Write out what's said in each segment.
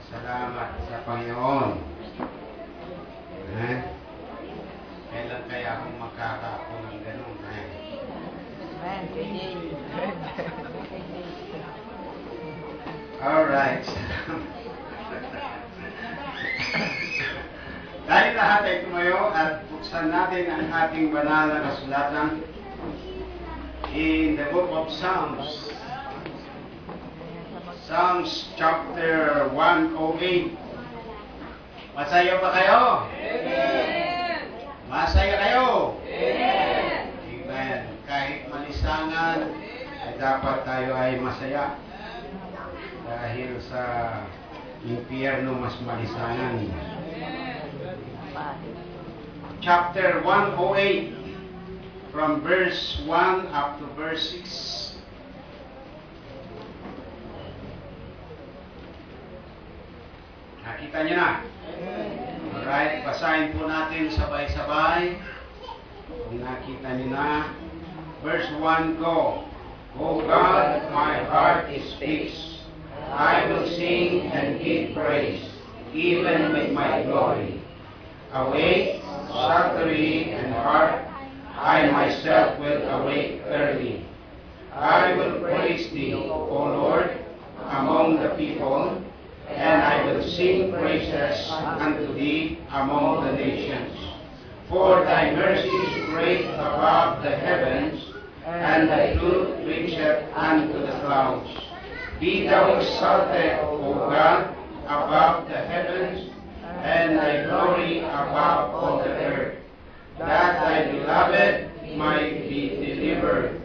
Salamat sa Panginoon. Kailan kaya akong magkakaako ng ganun? Alright. Dahil lahat ay tumayo at buksan natin ang ating banal na kasulatan in the book of Psalms. Psalms chapter 108. Masaya ba kayo? Amen! Masaya kayo? Amen! Amen. Kahit malisangan, ay dapat tayo ay masaya. Dahil sa impyerno mas malisangan. Chapter 108 from verse 1 up to verse 6. Nakita niyo na? Alright, basahin po natin sabay-sabay. Kung nakita niyo na, verse 1 go. O God, my heart is fixed. I will sing and give praise, even with my glory. Awake, salutary and harp, I myself will awake early. I will praise thee, O Lord, among the people, and I will sing praises unto thee among the nations. For thy mercy is great above the heavens, and thy truth reacheth unto the clouds. Be thou exalted, O God, above the heavens, and thy glory above all the earth, that thy beloved might be delivered.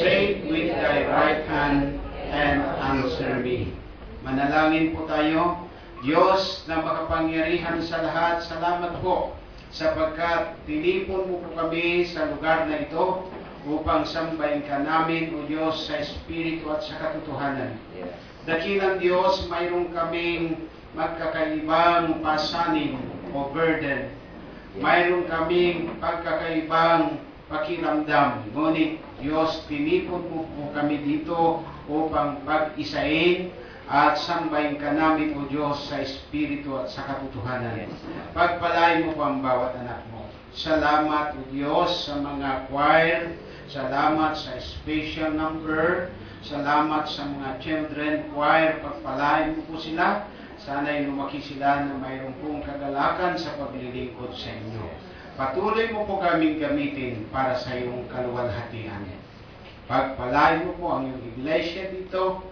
Save with thy right hand, and answer me. Manalangin po tayo. Diyos na makapangyarihan sa lahat, salamat po sapagkat tinipon mo po kami sa lugar na ito upang sambahin ka namin, O Diyos, sa Espiritu at sa katotohanan. Dakilang Diyos, mayroon kaming magkakaibang pasanin o burden. Mayroon kaming pagkakaibang pakiramdam. Ngunit, Diyos, tinipon mo po kami dito upang pag-isain at sambahin ka namin, O Diyos, sa Espiritu at sa katotohanan. Pagpalain mo po ang bawat anak mo. Salamat, O Diyos, sa mga choir. Salamat sa special number. Salamat sa mga children choir. Pagpalain mo po sila. Sana'y lumaki sila na mayroon pong kagalakan sa paglilingkod sa inyo. Patuloy mo po kaming gamitin para sa iyong kaluwalhatian. Pagpalain mo po ang iyong iglesia dito.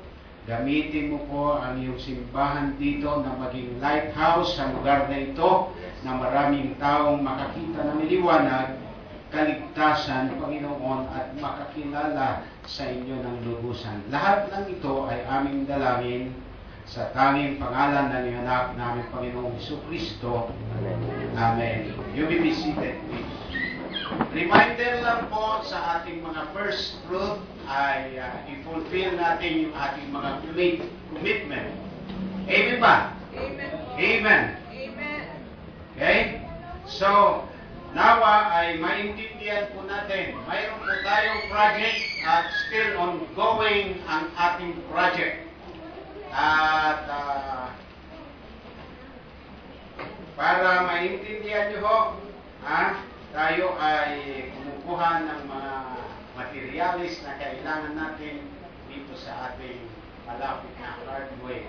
Gamitin mo po ang iyong simbahan dito na maging lighthouse sa lugar na ito na maraming taong makakita ng liwanag, kaligtasan, Panginoon, at makakilala sa inyo ng lubusan. Lahat ng ito ay aming dalangin sa tanging pangalan ng iyong anak namin, Panginoong Jesucristo. Amen. You may be seated, please. Reminder lang po sa ating mga first fruit ay i-fulfill natin yung ating mga commitment. Amen ba? Amen. Amen. Amen. Okay? So, nawa ay maintindihan po natin. Mayroon po tayong project at still ongoing ang ating project. At para maintindihan nyo ho, tayo ay kumukuha ng mga materialis na kailangan natin dito sa ating malapit na hardware.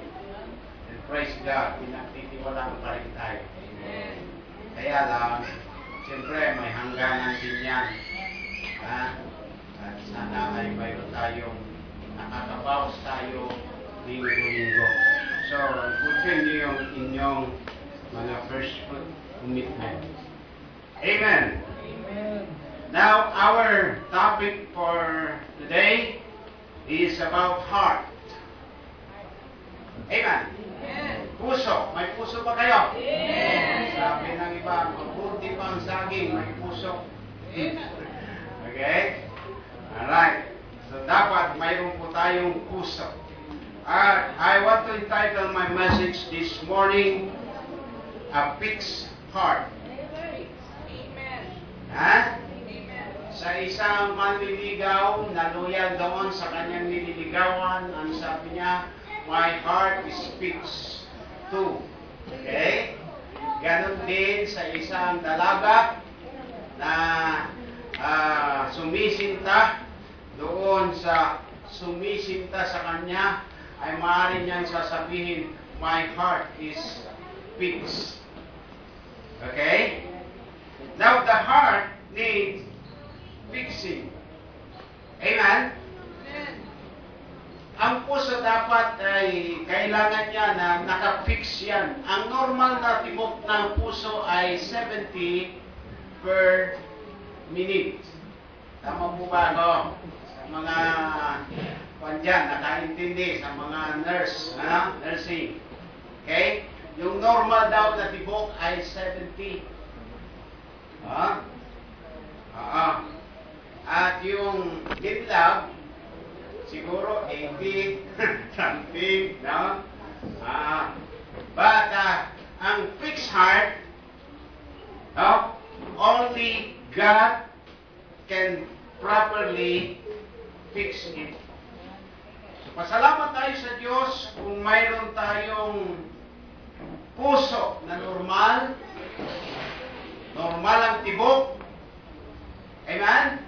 And praise God, pinagtitiwalaan pa rin tayo. Amen. Kaya lang, siyempre may hangganan din yan. At sana ay mayroon tayong nakakabawas tayo linggo-linggo. So, fulfill niyo yung inyong mga first fruit commitment. Amen. Amen. Now, our topic for today is about heart. Amen. Amen. Puso. May puso ba kayo? Amen. Sabi ng iba, mabuti pa ang saging, may puso. Okay? Alright. So, dapat mayroon po tayong puso. I want to entitle my message this morning, A Fixed Heart. Amen. Ha? Amen. Sa isang manliligaw na loyal doon sa kanyang nililigawan, ang sabi niya, my heart is fixed. 2. Okay? Ganon din sa isang dalaga na sumisinta doon sa sumisinta sa kanya, ay maaari niyang sasabihin, my heart is fixed. Okay? Now, the heart needs fixing. Amen? Amen. Ang puso dapat ay kailangan niya na nakafix yan. Ang normal na tibok ng puso ay 70 per minute. Tama po ba ako? Sa mga pandyan, nakaintindi, sa mga nurse, nursing. Okay? Yung normal daw na tibok ay 70. At yung kidlap, siguro 80, something, no? But ang fixed heart, no? Only God can properly fix it. So, pasalamat tayo sa Diyos kung mayroon tayong puso na normal ang tibok. Amen?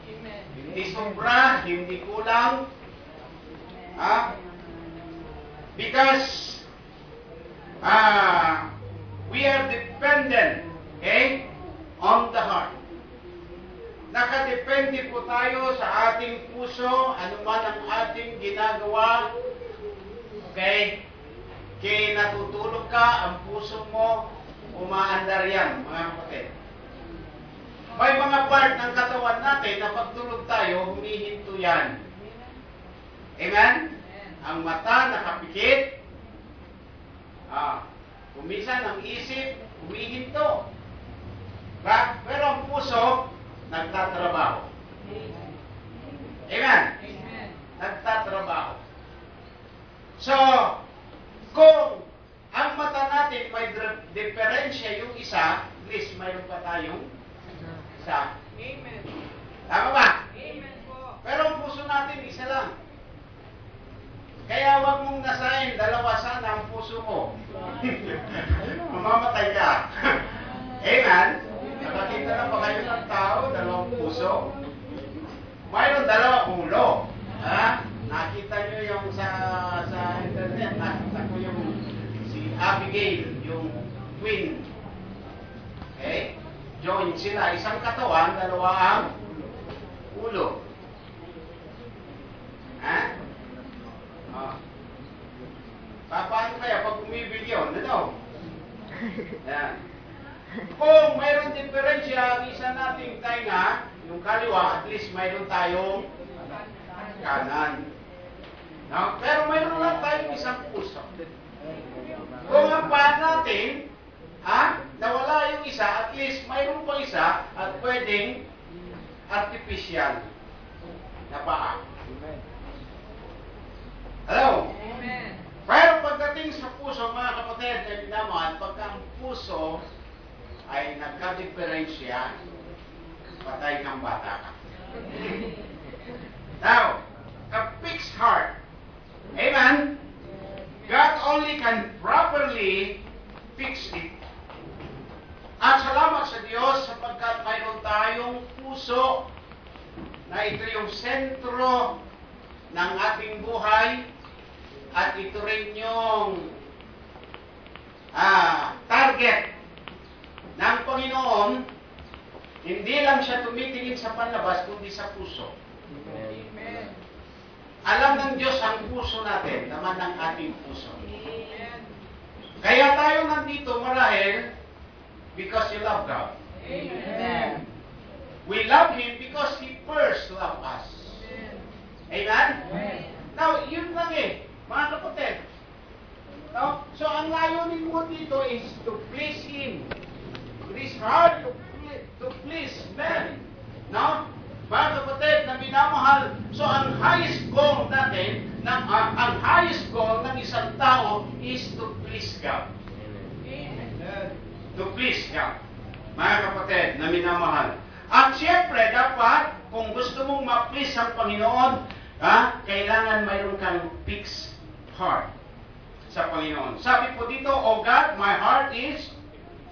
Amen. Hindi sobra, hindi kulang. Because we are dependent, okay, on the heart. Nakadepende po tayo sa ating puso, anuman ang ating ginagawa. Okay? Kaya natutulog ka, ang puso mo, umaandar yan, mga kapatid. May mga part ng katawan natin na pagtulog tayo, humihinto yan. Amen? Ang mata nakapikit. Kumisan ang isip, humihinto. Pero ang puso, nagtatrabaho. Amen? Amen. Nagtatrabaho. So, kung ang mata natin may diferensya yung isa, at least mayroon pa tayong isa. Amen. Tama ba? Amen po. Pero ang puso natin, isa lang. Kaya wag mong nasahin, dalawa sana ang puso mo. Mamamatay ka. Amen? Nakakita na ba kayo ng tao, dalawang puso? Mayroon dalawang ulo. Nakita nyo yung sa internet, nakita ko yung si Abigail, yung twin. Okay? Join sila, isang katawan, dalawa ang ulo. Paano kaya pag umibig yun? Ano? Yan. Kung mayroon diferensya, ang isa nating tainga, yung kaliwa, at least mayroon tayong kanan. No? Pero mayroon lang tayong isang puso. Kung ang paa natin, nawala yung isa, at least mayroon pa isa, at pwedeng artificial na paa. Hello? Amen. Pero pagdating sa puso, mga kapatid, na minamahal, pagka ang puso ay nagka-diferensya, patay kang bata ka. Now, a fixed heart. Amen? God only can properly fix it. At salamat sa Diyos sapagkat mayroon tayong puso na ito yung sentro ng ating buhay at ito rin yung target ng Panginoon. Hindi lang siya tumitingin sa panlabas kundi sa puso. Amen. Alam ng Diyos ang puso natin, naman ng ating puso. Amen. Kaya tayo nandito marahil because you love God. Amen. We love Him because He first loved us. Amen? Amen. Now, yun lang mga kapatid. No? So, ang layunin mo dito is to please Him. It is hard to please men. No? Mga kapatid na minamahal. So, ang highest goal natin, ang highest goal ng isang tao is to please God. Amen. To please God. Mga kapatid na minamahal. At siyempre, dapat, kung gusto mong ma-please ang Panginoon, kailangan mayroon kang fixed heart. sa Panginoon. Sabi po dito, O God, my heart is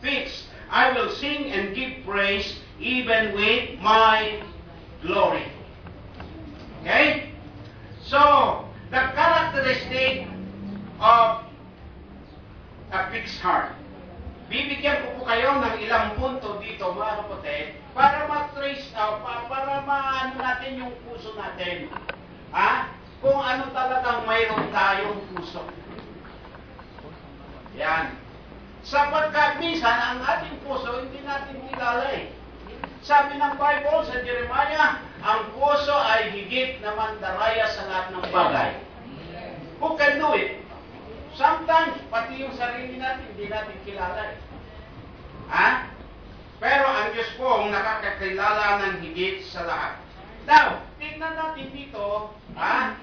fixed. I will sing and give praise even with my glory. Okay? So, the characteristic of a fixed heart. Bibigyan ko po kayo ng ilang punto dito, mga kapatid, para ma-trace, para maano natin yung puso natin. Ha? Kung ano talagang mayroon tayong puso. Yan. Sapagkat minsan, ang ating puso, hindi natin kilala eh. Sabi ng Bible sa Jeremiah, ang puso ay higit na mandaraya sa lahat ng bagay. Who can do it? Sometimes, pati yung sarili natin, hindi natin kilala eh. Ha? Pero ang Diyos po ang nakakakilala ng higit sa lahat. Now, tingnan natin dito,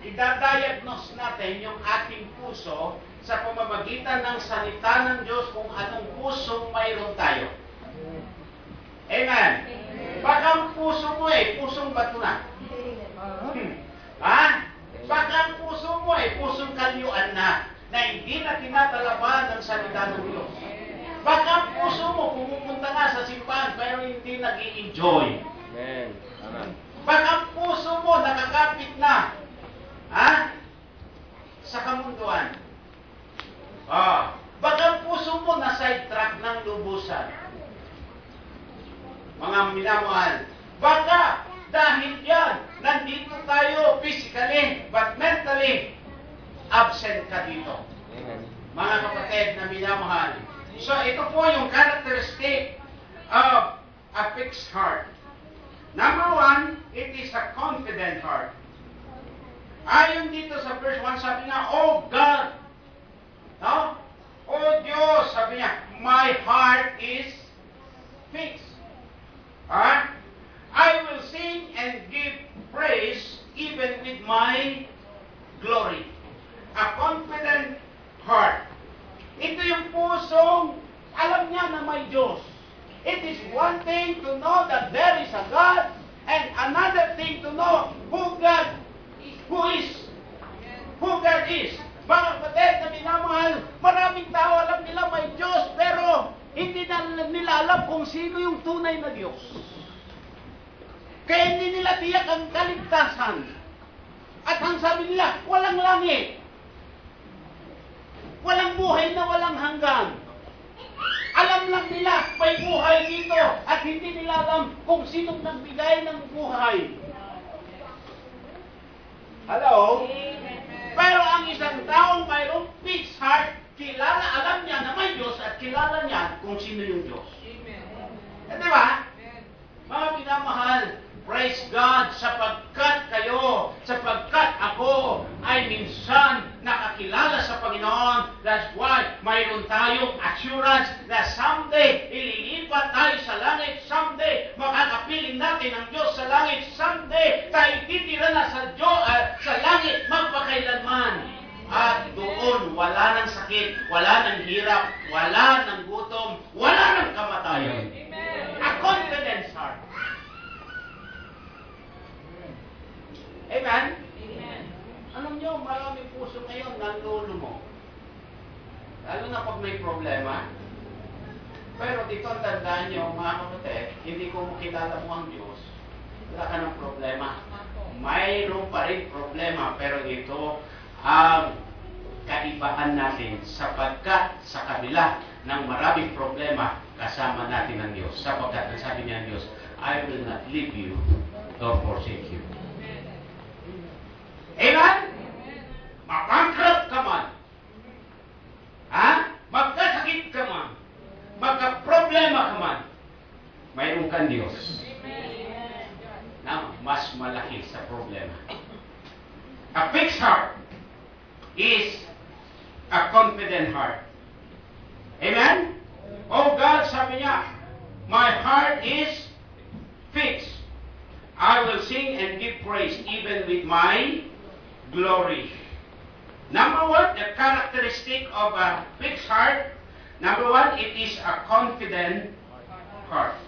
idadiagnose natin yung ating puso sa pamamagitan ng salita ng Diyos kung anong pusong mayroon tayo. Amen. Baka ang puso mo pusong bato na. Baka ang puso mo pusong kalyuan na hindi na tinatalaban ng salita ng Diyos. Baka ang puso mo pumupunta nga sa simbahan pero hindi nag-i-enjoy. Amen. Amen. Baka ang puso mo nakakapit na sa kamunduan. Baka ang puso mo na sidetrack ng lubusan. Mga minamahal, baka dahil yan, nandito tayo physically but mentally absent ka dito. Amen. Mga kapatid na minamahal. So ito po yung characteristic of a fixed heart. Number one, it is a confident heart. Ayon dito sa verse 1, sabi niya, Oh God, no? Oh Diyos, sabi niya, my heart is fixed. I will sing and give praise even with my glory. A confident heart. Ito yung pusong alam niya na may Diyos. It is one thing to know that there is a God, and another thing to know who God is. Mga kapatid na minamahal, maraming tao alam nila may Diyos, pero hindi nila alam kung sino yung tunay na Diyos. Kaya hindi nila tiyak ang kaligtasan. At ang sabi nila, walang langit. Walang buhay na walang hanggan. Alam lang nila, may buhay dito at hindi nila alam kung sinong nagbigay ng buhay. Hello? Pero ang isang taong mayroong fixed heart, alam niya na may Diyos at kilala niya kung sino yung Diyos. Di ba? Mga pinamahal, praise God sapagkat ako ay minsan nakakilala sa Panginoon. That's why mayroon tayong assurance na someday ililipat tayo sa langit. Someday makakapiling natin ang Diyos sa langit. Someday tayo titira na sa langit magpakailanman. At doon wala ng sakit, wala ng hirap, wala ng gutom, wala ng kamatayan. A confidence heart. Amen? Amen. Alam nyo, maraming puso ngayon nanlolo mo. Lalo na pag may problema. Pero dito tandaan nyo, mga kapatid, hindi ko kilala mo ang Diyos, wala ka ng problema. Mayroon pa rin problema, pero ito ang kaibahan natin sapagkat sa kabila ng maraming problema, kasama natin ang Diyos. Sapagkat ang sabi niya ang Diyos, I will not leave you nor forsake you. Amen? Mabankrupt ka man. Magkasakit ka man. Magka-problema ka man. Mayroon kang Diyos na mas malaki sa problema. A fixed heart is a confident heart. Amen? Oh God, sabi niya, my heart is fixed. I will sing and give praise even with my glory. Number one, the characteristic of a fixed heart. Number one, it is a confident heart.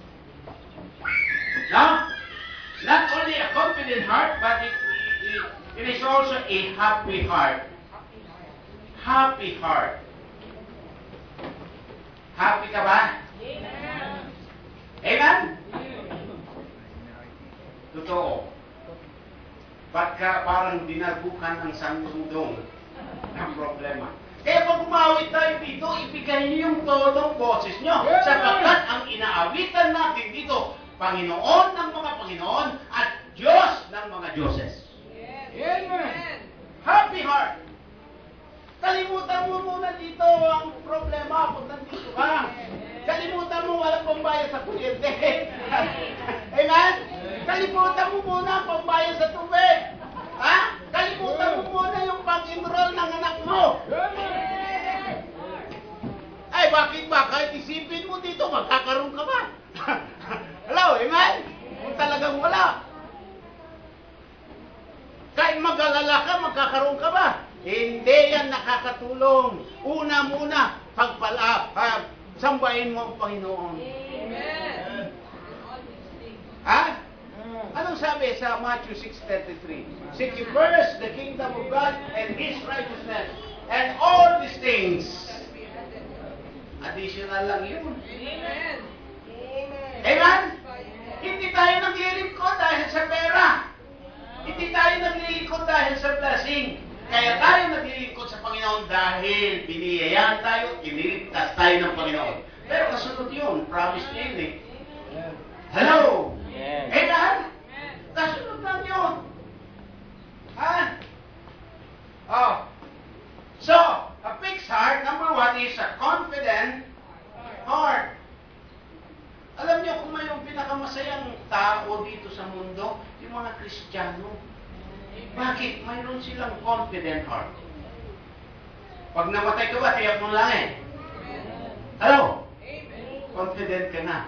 Now, not only a confident heart, but it is also a happy heart. happy heart. Happy ka ba? Amen? Totoo. Ba't ka parang dinagukan ng sandundong ng problema? Kaya pag umawit tayo dito, ibigay niyo yung todong boses nyo. Sapagkat ang inaawitan natin dito, Panginoon ng mga Panginoon at Diyos ng mga Diyoses. Amen. Happy heart. Kalimutan mo muna dito ang problema kung nandito ka. Kalimutan mo walang pambayad sa kuryente. Amen? Kalimutan mo muna ang pambayad sa tubig. Ha? Kalimutan mo muna yung pag-enroll ng anak mo. Ay, bakit ba? Kahit isipin mo dito, magkakaroon ka ba? Hello, amen? Kung talagang wala. Kahit mag-alala ka, magkakaroon ka ba? Hindi yan nakakatulong. Una muna, sambahin mo ang Panginoon. Amen. Ha? Anong sabi sa Matthew 6:33? Seek ye first the kingdom of God and His righteousness, and all these things. Additional lang yun. Amen. Amen? Hindi tayo naglilingkod dahil sa pera. Hindi tayo naglilingkod dahil sa blessing. Kaya tayo naglilingkod sa Panginoon dahil biniyayaan tayo, iniligtas tayo ng Panginoon. Pero kasunod yun, promise niya yun eh. Hello? Amen? Kasunod lang yun. Ha? Oh. So, a fixed heart, number one, is a confident heart. Alam niyo kung may yung pinakamasayang tao dito sa mundo, yung mga Kristiyano. Bakit? Mayroon silang confident heart. Pag namatay ka ba, tiyak mo lang eh. Hello? Confident ka na.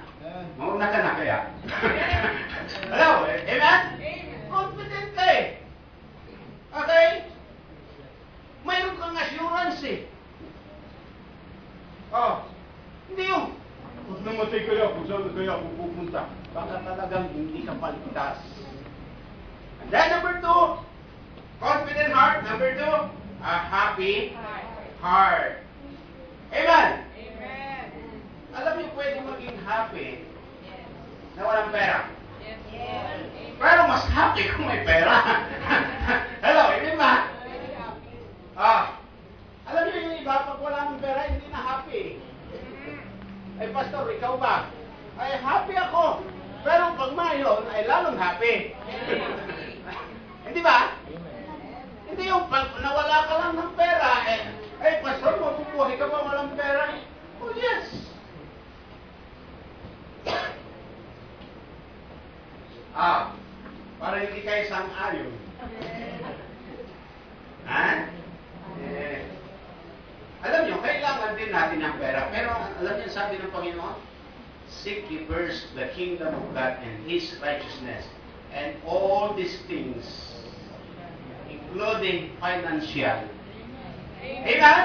Mauna ka na kaya. Hello? Amen? Confident ka eh. Okay? Mayroon kang assurance eh. Oh. Hindi yung, kung namatay kaya, kung saan kaya ako pupunta. Baka talagang hindi ka paligtas. And then number two, confident heart. Number two, a happy heart. Amen? Amen. Alam niyo, pwede maging happy na walang pera. Yes. Pero mas happy kung may pera. Hello, amen ba? Alam niyo yung iba, pag wala ng pera, hindi na happy. Ay, pastor, ikaw ba? Ay, happy ako. Pero pag mayroon, ay lalong happy. Hindi ba? Hindi yung pag nawala ka lang ng pera, ay, pastor, mabubuhay ka ba walang pera? Oh, yes. Para hindi kayo sang-ayon. Ha? Alam niyo, kailangan din natin ng pera. Pero alam niyo, sabi ng Panginoon, seek ye first the kingdom of God and His righteousness, and all these things, including financial. Amen?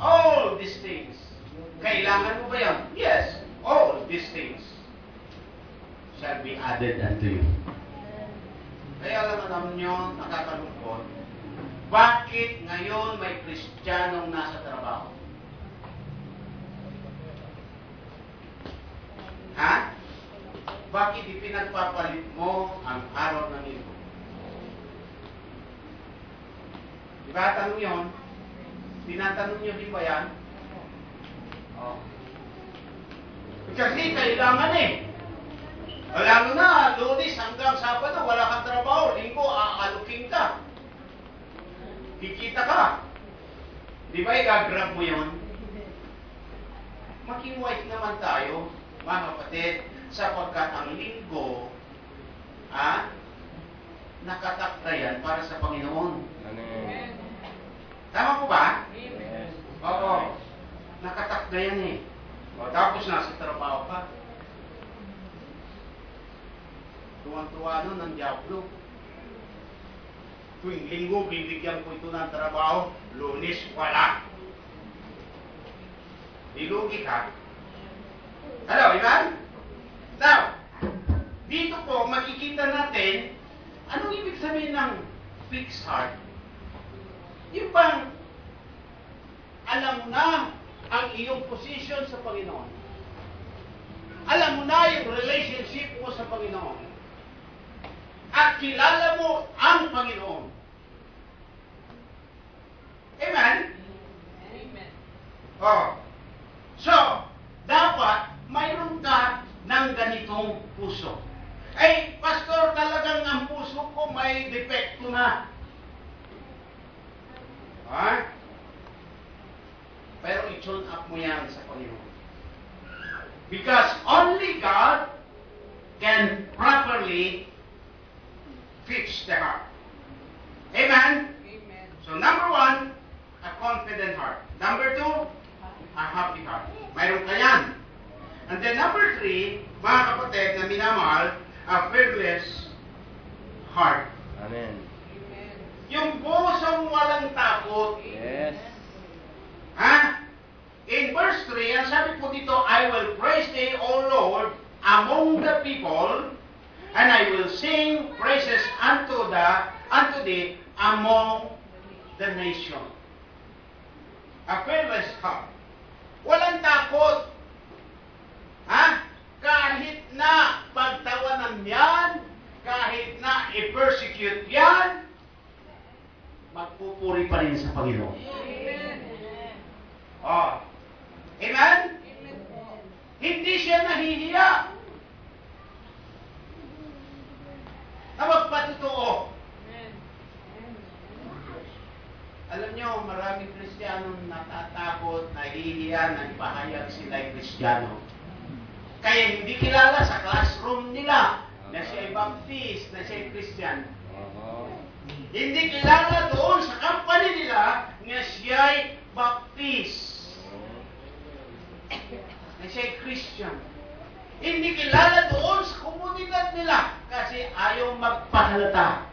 All these things. Kailangan mo ba yan? Yes. All these things shall be added unto you. Kaya alam nyo, nakakalungkot, bakit ngayon may Kristiyanong nasa trabaho? Ha? Bakit ipinagpapalit mo ang araw ng linggo? Diba tanong yun? Tinatanong nyo di ba yan? Oh. Kasi kailangan eh. Lalo na, Lunes hanggang Sabado, wala kang trabaho. Linggo, aalukin ka. Kikita ka. Di ba i-grab mo yun? Makiwait naman tayo, mga kapatid, sapagkat ang linggo, nakatakda yan para sa Panginoon. Amen. Tama po ba? Amen. Oo. Nakatakda yan eh. O, tapos nasa trabaho ka. Tuwan-tuwa nun ng Diablo. Tuwing linggo, bibigyan ko ito ng trabaho. Lunes, wala. Dilugi ka. Hello, Ivan? Now, dito po, makikita natin, anong ibig sabihin ng fixed heart? Yung bang alam mo na ang iyong position sa Panginoon. Alam mo na yung relationship mo sa Panginoon. At kilala mo ang Panginoon. Amen? Amen. Oh. So, dapat mayroon ka ng ganitong puso. Ay, pastor, talagang ang puso ko may depekto na. Ha? Pero i-tune up mo yan sa Panginoon. Because only God can properly fix the heart. Amen? Amen. So number 1, a confident heart. Number 2, a happy heart. Mayroon ka yan. And then number 3, mga kapatid na minamahal, a fearless heart. Amen. Amen. Yung pusong walang takot. Yes. Ha? In verse 3, ang sabi po dito, I will praise thee, O Lord, among the people, and I will sing praises unto thee among the nation. A fearless heart. Walang takot. Ha? Kahit na pagtawanan yan, kahit na i-persecute yan, magpupuri pa rin sa Panginoon. Amen. Oh. Amen? Amen po. Hindi siya nahihiya na magpatotoo. Amen. Alam nyo, maraming Kristiyanong natatakot, nahihiya, nagpahayag sila'y Kristiyano. Kaya hindi kilala sa classroom nila na siya'y Baptist, na siya'y Christian. Oo. Hindi kilala doon sa company nila na siya'y Baptist, na siya'y Christian. Hindi kilala doon sa komunidad nila kasi ayaw magpahalata.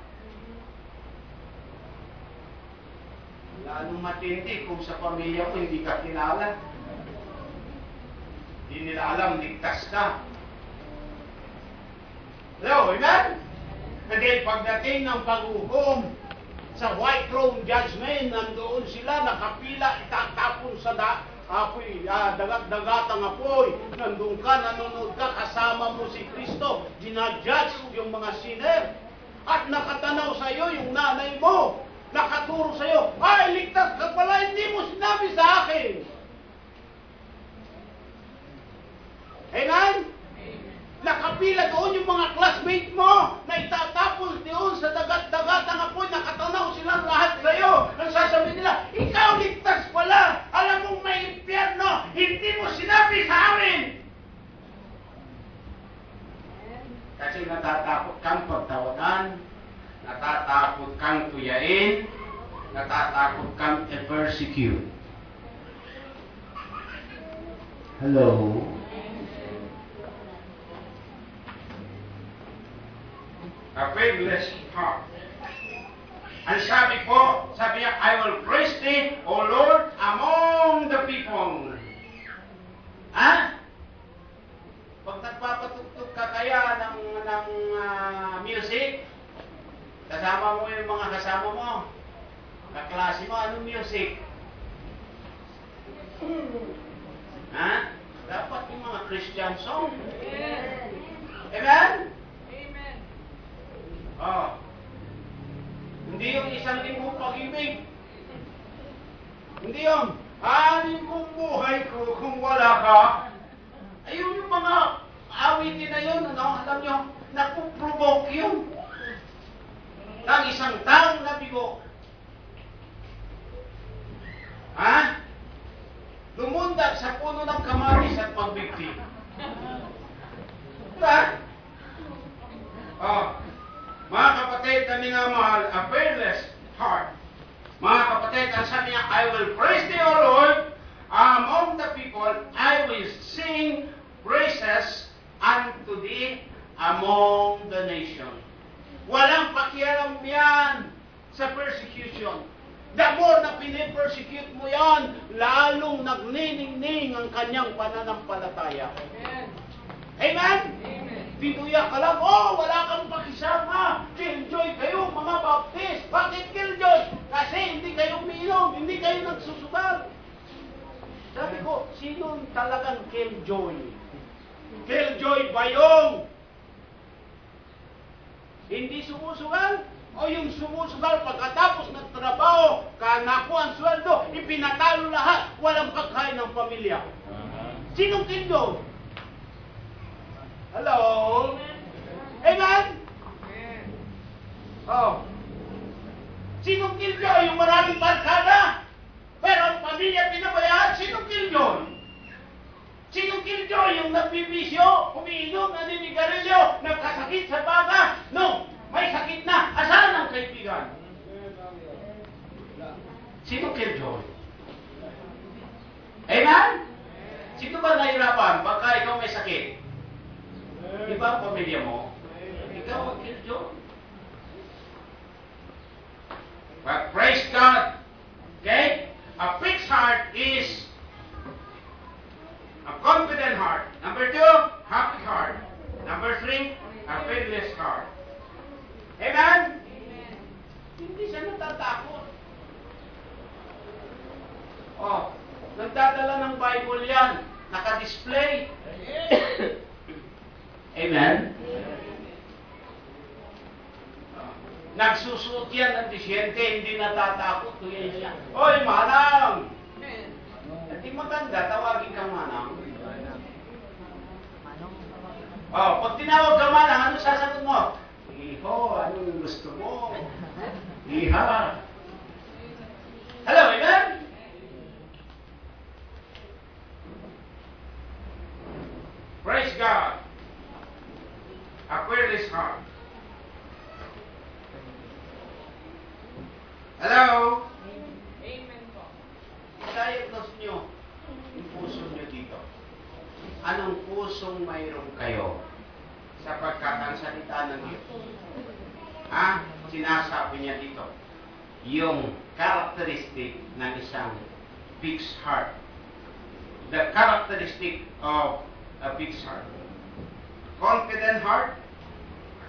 Lalong matindi kung sa pamilya mo hindi ka kilala. Hindi nila alam, ligtas ka. Hello, amen? And then pagdating ng paghukom sa white throne judgment, nandoon sila, nakapila, itatapon sa apoy, dagat-dagatang apoy. Nandun ka, nanonood ka, kasama mo si Kristo. Ginajudge yung mga sinner. At nakatanaw sa iyo yung nanay mo. Nakaturo sa iyo, ay, ligtas ka pala, hindi mo sinabi sa akin. Amen? Nakapila doon yung mga classmate mo na itatapon doon sa dagat-dagatang apoy, nakatanaw silang lahat sa iyo. Ang sasabihin nila, ikaw ligtas pala, alam mong may impyerno, hindi mo sinabi sa amin. Kasi natatakot kang pagtawanan, natatakot kang tuyain, natatakot kang i-persecute. Hello? A faithless heart. Ang sabi niya, I will praise thee, O Lord, among the people. Ha? Pag nagpapatugtog ka kaya ng music, kasama mo yung mga kasama mo, kaklase mo, anong music? Ha? Dapat yung mga Christian song. Amen. Amen? Amen. Oh. Hindi yung isang limbong pag-ibig. Hindi yung, anin kong buhay ko kung wala ka. Ayun yung mga awitin na yun, ano? Alam nyo, napuprovoke yun. Ng isang taong nabigo. Ha? Lumundag sa puno ng kamaris at pagbigti. Diba? Oh. Mga kapatid na minamahal, a fearless heart. Mga kapatid, ang sabi niya, I will praise thee, O Lord, among the people, I will sing praises unto thee among the nation. Walang pakialam yan sa persecution. The more na pinipersecute mo yan, lalong nagniningning ang kanyang pananampalataya. Amen. Amen? Amen. Pinuya ka lang, oh, wala kang pakisama. Killjoy kayo, mga Baptist. Bakit killjoy? Kasi hindi kayo umiinom, hindi kayo nagsusugal. Sabi ko, sino talagang killjoy? Killjoy ba yung hindi sumusugal? O yung sumusugal pagkatapos ng trabaho, kanako ang sweldo, ipinatalo lahat, walang pagkain ng pamilya? Sinong killjoy? Hello? Amen? Oh. Sinong killjoy? Yung maraming barkada, pero ang pamilya pinabayaan, sinong killjoy? Sinong killjoy? Yung nagbibisyo, umiinom, naninigarilyo, nagkasakit sa baga, no, may sakit na, asahan ang kaibigan? Sinong killjoy? Amen? Sino ba nahirapan pagka ikaw may sakit? Di ba ang pamilya mo? Ikaw ang killjoy. But praise God. Okay? A fixed heart is a confident heart. Number 2, happy heart. Number 3, a faithless heart. Amen? Hindi siya natatakot. Oh, nagdadala ng Bible yan. Naka-display. Amen? Nagsusuot yan ng disyente, hindi natatakot. Tuyan siya. Oy, manang! Hindi maganda, tawagin kang manang. Oh, pag tinawag ka manang, ano sasagot mo? Iho, ano yung gusto mo? Iha. Hello, amen? Praise God. A fearless heart. Hello? Amen po. I-diagnose nyo yung puso nyo dito. Anong pusong mayroon kayo sapagkat ang salita ng Diyos? Ha? Sinasabi niya dito. Yung characteristic ng isang fixed heart. The characteristic of a fixed heart. Confident heart,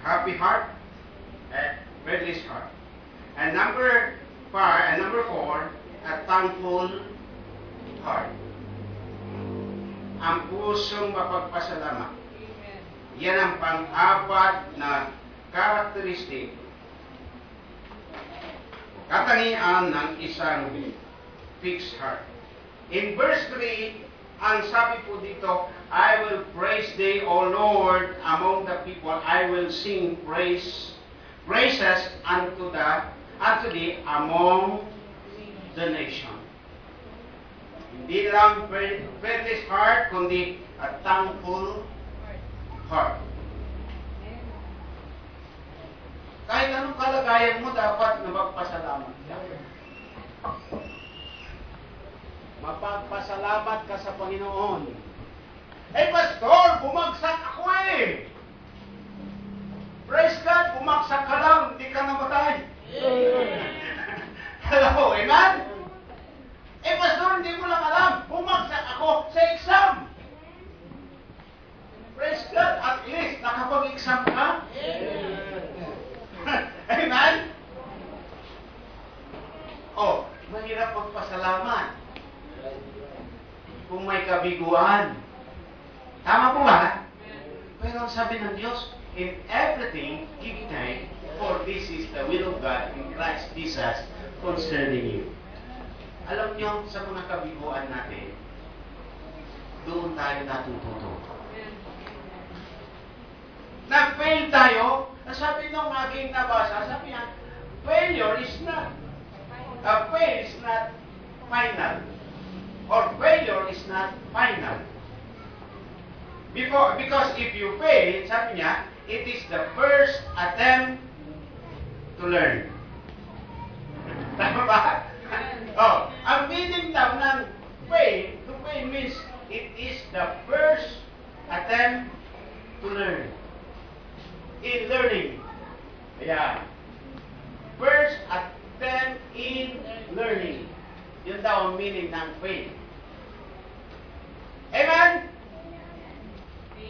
happy heart, and fearless heart. And number 4, a thankful heart. Ang pusong mapagpasalamat. Amen. Yan ang pang-apat na characteristic, katangian ng isang fixed heart. In verse 3, ang sabi po dito, I will praise thee, O Lord, among the people. I will sing praises unto thee among the nation. Hindi lang fearless heart, kundi a thankful heart. Kahit anong kalagayan mo, dapat na magpasalamat ka. Mapagpasalamat ka sa Panginoon. Eh, Pastor, bumagsak ako eh. Praise God, bumagsak ka lang, hindi ka namatay. Hello, amen? Eh, Pastor, hindi mo lang alam, bumagsak ako sa exam. Praise God, at least nakapag-exam ka. Amen? Oh, mahirap magpasalamat kung may kabiguan. Tama po ba? Pero sabi ng Diyos, in everything, give thanks, for this is the will of God in Christ Jesus concerning you. Alam niyo, sa mga kabiguan natin, doon tayo natututo. Nag-fail tayo, sabi nung aking nabasa, sabi niya, failure is not final. Or failure is not final. Because if you fail, sabi niya, it is the first attempt to learn. Tama ba? Oh, ang meaning daw ng fail, to fail means it is the first attempt to learn. In learning. Ayan. First attempt in learning. Yun daw ang meaning ng faith. Amen?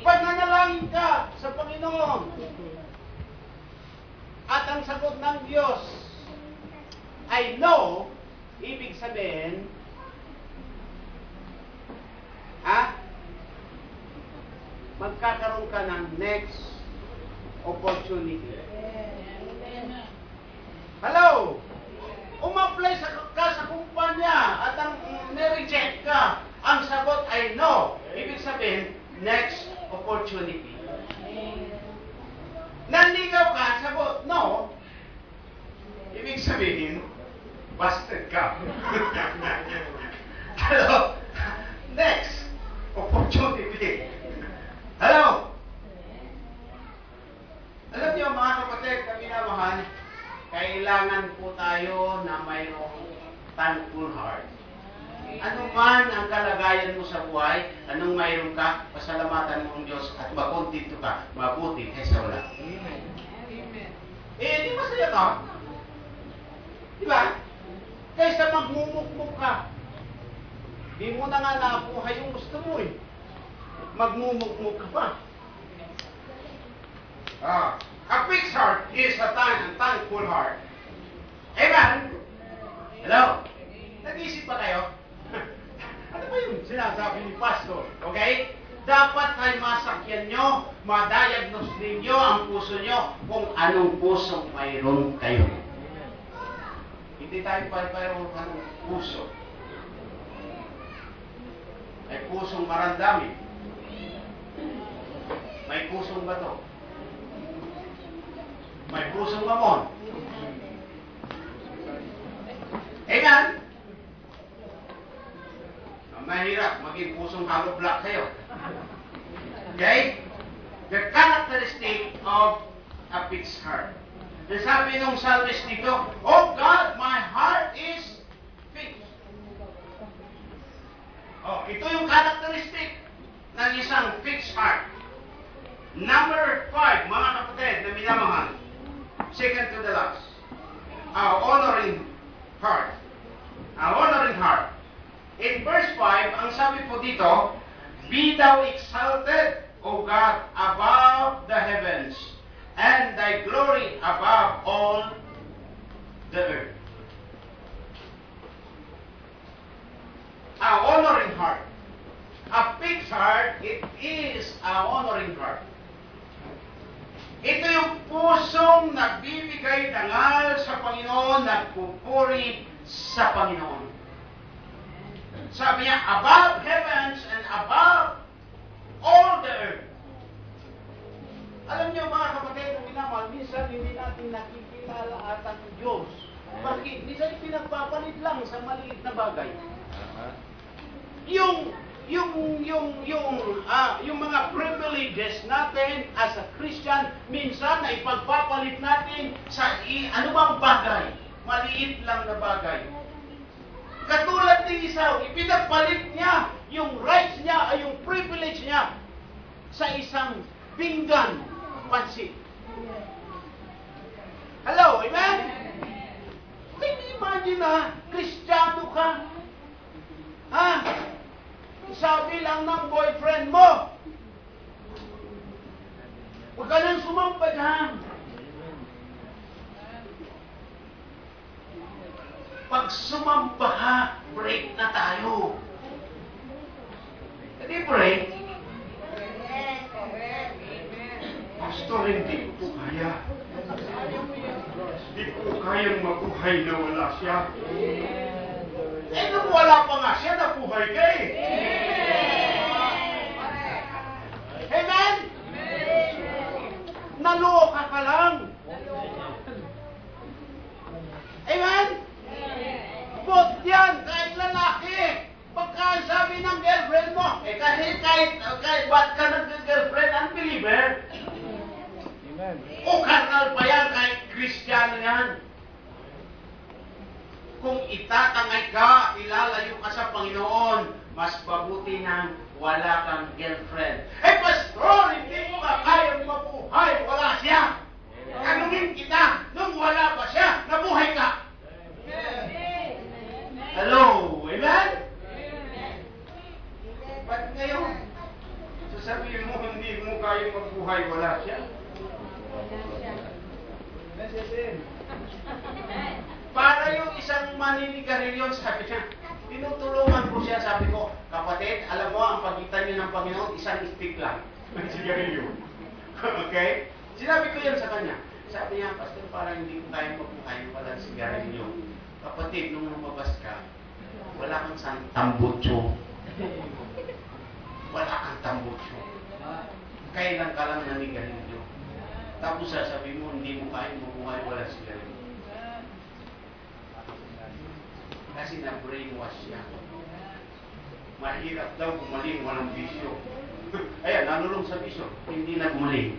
Pag nanalangin ka sa Panginoon at ang sagot ng Diyos ay no, ibig sabihin, magkakaroon ka ng next opportunity. Hello? Umapply ka sa kumpanya at ang nireject ka, ang sagot ay no. Ibig sabihin, next opportunity. Nanligaw ka, sagot no. Ibig sabihin, busted ka. Hello? Next opportunity. Hello? Alam niyo mga kapatid, kami na mahal, kailangan po tayo na mayroong thankful heart. Ano man ang kalagayan mo sa buhay, anong mayroon ka, pasalamatan mo ang Diyos at makontento ka, mabuti kaysa wala. Amen. Di masaya ka? Di ba? Kaysa magmumukmuk ka. Di mo na nga nabuhay yung gusto mo eh. Magmumukmuk ka pa. A fixed heart is a thankful heart. Amen? Hello? Nag-isip ba kayo? Ano ba yung sinasabi ni Pastor? Okay? Dapat ay masakyan nyo, ma-diagnose ninyo ang puso nyo kung anong pusong mayroon kayo. Hindi tayo pare-pareho ng puso. May pusong marandami. May pusong bato. May pusong mamon. Amen? Mahirap maging pusong hollow block kayo. Okay? The characteristic of a fixed heart. Sabi nung psalmist dito, "Oh God, my heart is fixed." Oh, ito yung characteristic ng isang fixed heart. Number 5, mga kapatid na minamahal. Second to the last. Honoring heart. Honoring heart. In verse 5, ang sabi po dito, "Be thou exalted, O God, above the heavens, and thy glory above all the earth." A honoring heart. A fixed heart, it is a honoring heart. Ito yung pusong nagbibigay dangal sa Panginoon, nagpupuri sa Panginoon. Sabi niya, above heavens and above all the earth. Alam niyo mga kapatid, kung minamahal, minsan hindi natin nakikilala at ang Diyos. Bakit? Minsan pinagpapalit lang sa maliit na bagay. Yung mga privileges natin as a Christian, minsan na ipagpapalit natin sa ano bang bagay? Maliit lang na bagay. Katulad ni Esau, ipinagpalit niya yung rights niya ay yung privilege niya sa isang pinggan pansit. Hello, amen? Hindi imagine na Kristiyano ka. Ha? Sabi lang ng boyfriend mo, huwag ka nang sumamba dyan. Pag sumamba ha, break na tayo. Hindi break. Pastor, hindi ko kaya. Hindi ko kayang mabuhay na wala siya. Eh, nung wala pa nga siya, nabuhay ka eh. Amen? Naloka ka lang. Amen? Bot yan, kahit lalaki. Pagka sabi ng girlfriend mo, kahit ba't ka nag-girlfriend, unbeliever? Amen. O karnal pa yan, kahit Kristiyano yan. Kung itatangay ka, ilalayo ka sa Panginoon, mas mabuti nang wala kang girlfriend. Eh, Pastor, hindi mo ka kayang mabuhay, wala siya. Tanungin kita, nung wala pa siya, nabuhay ka. Hello, amen? Ba't ngayon, sasabihin mo, hindi mo kayang mabuhay, wala siya? Para yung isang maninigarilyon, sabi niya, tinutulungan ko siya, sabi ko, kapatid, alam mo, ang pagitan niyo ng Panginoon, isang stick lang. ng sigarilyo. Okay? Sinabi ko yan sa kanya. Sabi niya, Pastor, parang hindi ko kaya mabuhay pala ng sigarilyo. Kapatid, nung lumabas ka, wala kang tambutso. Wala kang tambutso. Kailan ka lang nanigarilyo. Tapos sasabihin mo, hindi mo kaya mabuhay wala sigarilyo. Kasi na-brainwash siya. Mahirap daw gumaling walang bisyo. Ayan, nanulong sa bisyo, hindi na gumaling.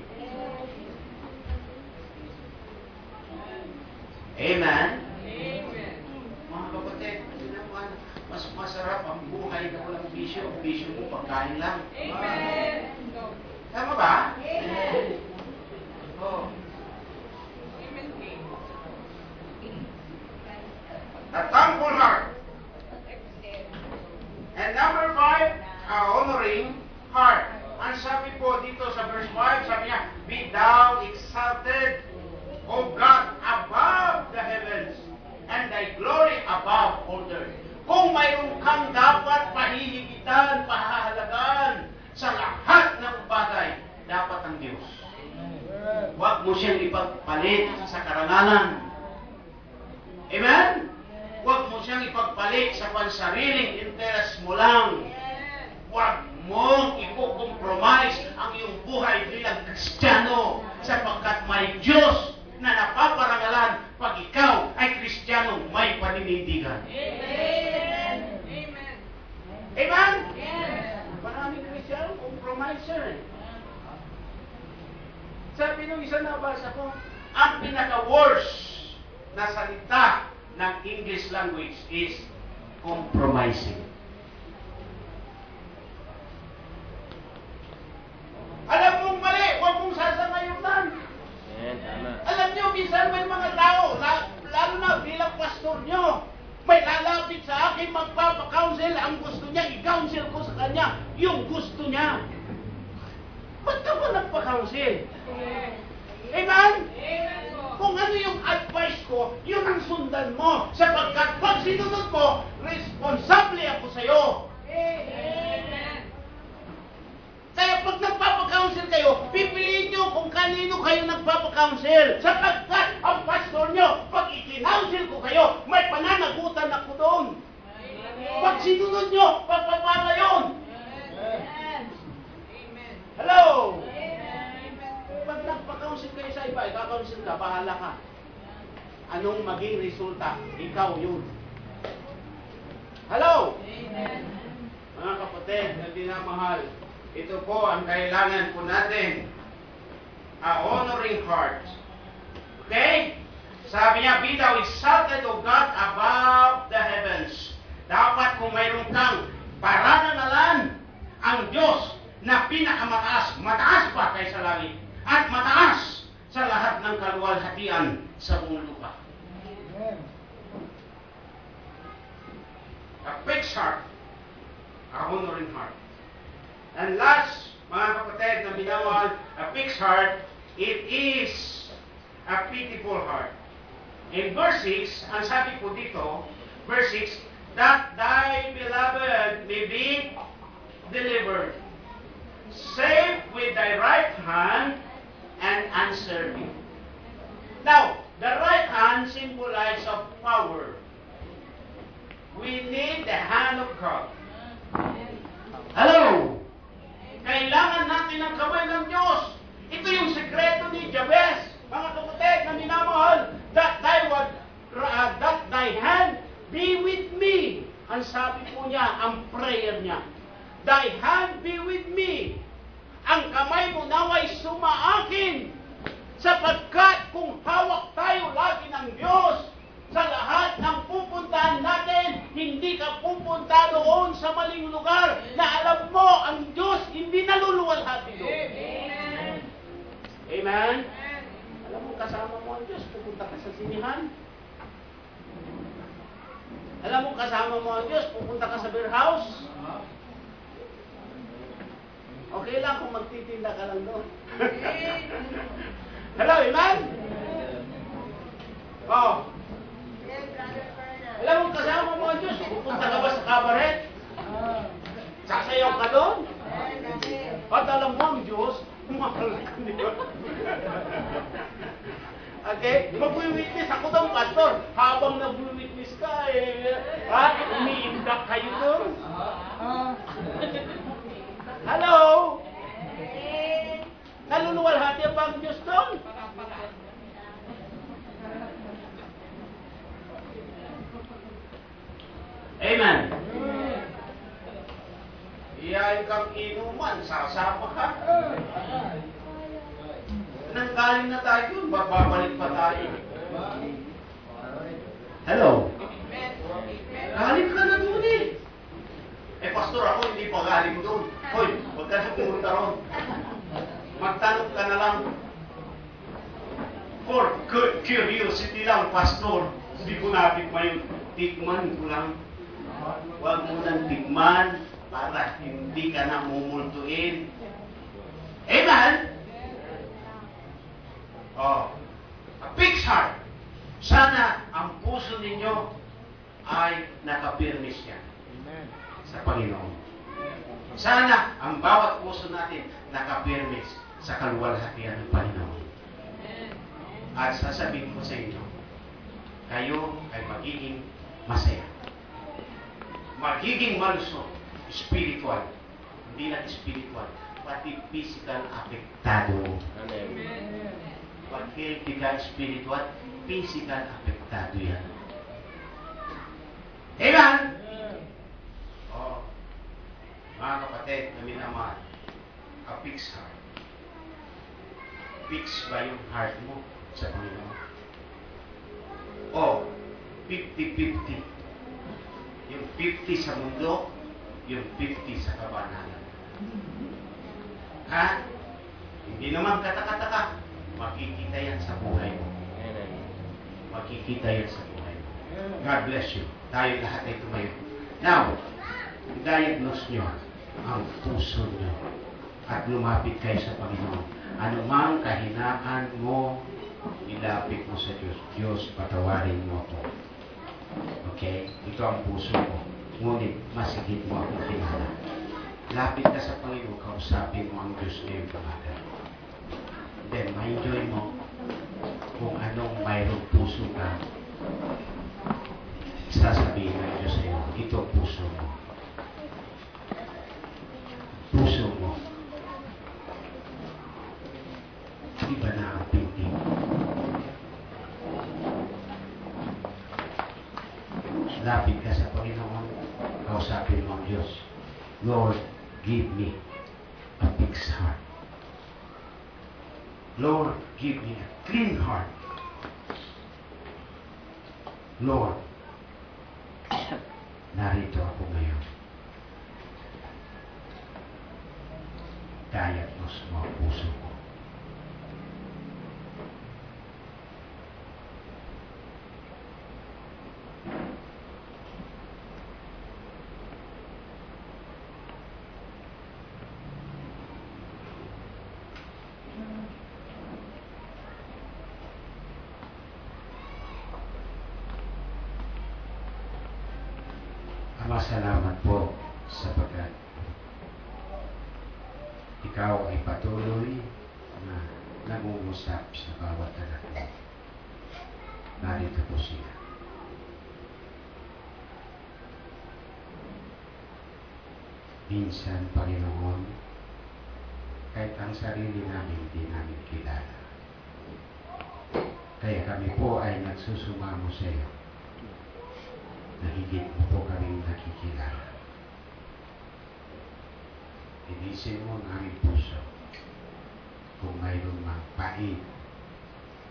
Amen? Amen. Mga kapatid, mas masarap ang buhay na walang bisyo. Ang bisyo mo, pagkain lang. Amen. Tama ba? Amen. Oh. Amen. A thankful heart. And number 5, a honoring heart. Ang sabi po dito sa verse 5, sabi niya, be thou exalted, O God, above the heavens, and thy glory above all the earth. Kung mayroon kang dapat pahihimitan, pahahalagaan sa lahat ng bagay, dapat ang Diyos. Huwag mo siyang ipagpalit sa karangalan. Amen? Huwag mo siyang ipagpalit sa pansariling interest mo lang. Huwag mong ipo-compromise ang iyong buhay bilang Kristiyano sapagkat may Diyos na napaparangalan pag ikaw ay Kristiyano may paninindigan. Amen. Amen. Amen? Yes. Maraming Kristiyano, compromiser. Sabi nung isa nabasa ko, ang pinaka-worst na salita ng English language is compromising. Alam mong mali, huwag mong sasangayunan. Alam niyo, minsan may mga tao, lalo na bilang pastor niyo, may lalapit sa akin, magpapakounsel, ang gusto niya, i-counsel ko sa kanya, yung gusto niya. Ba't ka ba nagpa-counsel? Amen? Amen po. Kung ano yung advice ko, yun ang sundan mo. Sapagkat pag sinunod mo, responsable ako sa'yo. Amen. Kaya pag nagpapakounsel kayo, pipiliin nyo kung kanino kayo nagpapakounsel. Sapagkat ang pastor nyo, pag ikinounsel ko kayo, may pananagutan ako doon. Pag sinunod nyo, pagpapala yun. Amen. Amen. Hello? Amen. Pag nagpa-counsel kayo sa iba, ika-counsel ka, bahala ka. Anong maging resulta? Ikaw yun. Hello? Amen. Mga kapatid na dinamahal, ito po ang kailangan po natin. A honoring heart. Okay? Sabi niya, be thou exalted, O God, above the heavens. Dapat kung mayroon kang parangalan, ang Diyos na pinakamataas, mataas pa kaysa langit, at mataas sa lahat ng kaluwalhatian sa buong lupa. A fixed heart, a honoring heart. And last, mga kapatid na minamahal, a fixed heart, it is a pitiful heart. In verse 6, ang sabi po dito, verse 6, that thy beloved may be delivered, save with thy right hand and answer me. Now, the right hand symbolizes of power. We need the hand of God. Hello? Kailangan natin ang kamay ng Diyos. Ito yung sekreto ni Jabez, mga kapatid na minamahal, that thy hand be with me. Ang sabi po niya, ang prayer niya, thy hand be with me. Ang kamay mo naway sumaakin, sapagkat kung hawak tayo lagi ng Diyos, sa lahat ng pupuntahan natin, hindi ka pupunta doon sa maling lugar na alam mo, ang Diyos hindi naluluwalhati doon. Amen. Amen? Alam mo, kasama mo ang Diyos, pupunta ka sa sinihan. Alam mo, kasama mo ang Diyos, pupunta ka sa beer house. Okay lang kung magtitinda ka lang doon. Hello, amen? Oh. Alam mo, kasama mo ang Diyos, pupunta ka ba sa kabaret? Sasayaw ka doon? At alam mo ang Diyos, Di ba? Okay? Mag-witness ako daw, pastor. Habang nag-witness ka, umiindak kayo doon. Hello? Naluluwalhati ang bang Diyos doon? Amen. Iyayin kang inuman, sasama ka. Nanggaling na tayo dun, babalik pa tayo. Hello? Galing ka na dun eh. Eh, pastor, ako hindi pa galing dun. Hoy, huwag ka na pumunta ron. Magtanong ka na lang. For curiosity lang, pastor. Hindi ko natikman yun. Tikman ko lang. Huwag mo nang tikman para hindi ka na mumultuin. Amen? Oh, a big heart. Sana ang puso ninyo ay nakapirmis yan sa Panginoon. Sana ang bawat puso natin nakapirmis sa kaluwalhatian ng Panginoon. At sasabihin ko sa inyo, kayo ay magiging masaya. Magiging malusog, spiritual. Hindi lang spiritual, pati physical apektado. Amen. Pag healthy ka spiritual, physical apektado yan. Amen? Oh, mga kapatid, na minamahal, a fixed heart. Fix ba yung heart mo sa Panginoon? O, 50-50. Yung 50 sa mundo, yung 50 sa kabanalan. Ha? Hindi naman katakataka. Makikita yan sa buhay mo. Makikita yan sa buhay mo. God bless you. Tayo lahat ay tumayo. Now, diagnose nyo ang puso nyo at lumapit kayo sa Panginoon. Anumang kahinaan mo, ilapit mo sa Diyos. Diyos, patawarin mo ako. Okay? Ito ang puso ko. Ngunit, masigit mo akong kinala. Lapit ka sa Panginoon, kausapin mo ang Diyos ngayong umaga. Then, ma-enjoy mo kung anong mayroong puso ka. Sasabihin ng Diyos sa'yo, ito puso mo. Puso mo. Iba na ang thinking. Lapit ka sa Panginoon, kausapin mo ang Diyos. Lord, give me a fixed heart. Lord, give me a clean heart. Lord, narito ako ngayon. Diagnose mo ang puso ko. Ama, salamat po sapagkat ikaw ay patuloy na nangungusap sa bawat anak mo. Narito po siya. Minsan, Panginoon, kahit ang sarili namin hindi namin kilala. Kaya kami po ay nagsusumamo sa iyo na higit mo po kaming nakikilala. Inisin mo ang aming puso kung mayroon mang pait,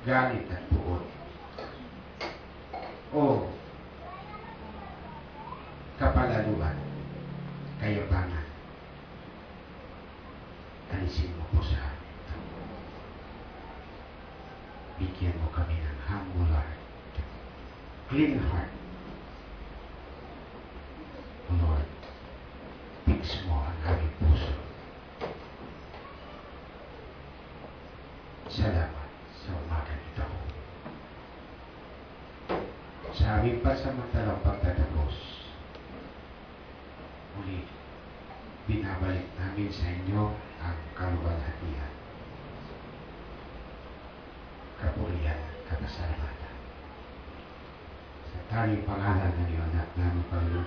galit at puot o kapalaluan, kayabangan. Alisin mo po sa amin. Bigyan mo kami ng humble heart, clean heart. Lord, fix mo ang aming puso. Salamat sa umaga nito. Sa aming pasamantalang pagtatapos, muli, binabalik namin sa inyo ang kaluwalhatian. Sa aming pangalan ng iyong anak namin, Panginoon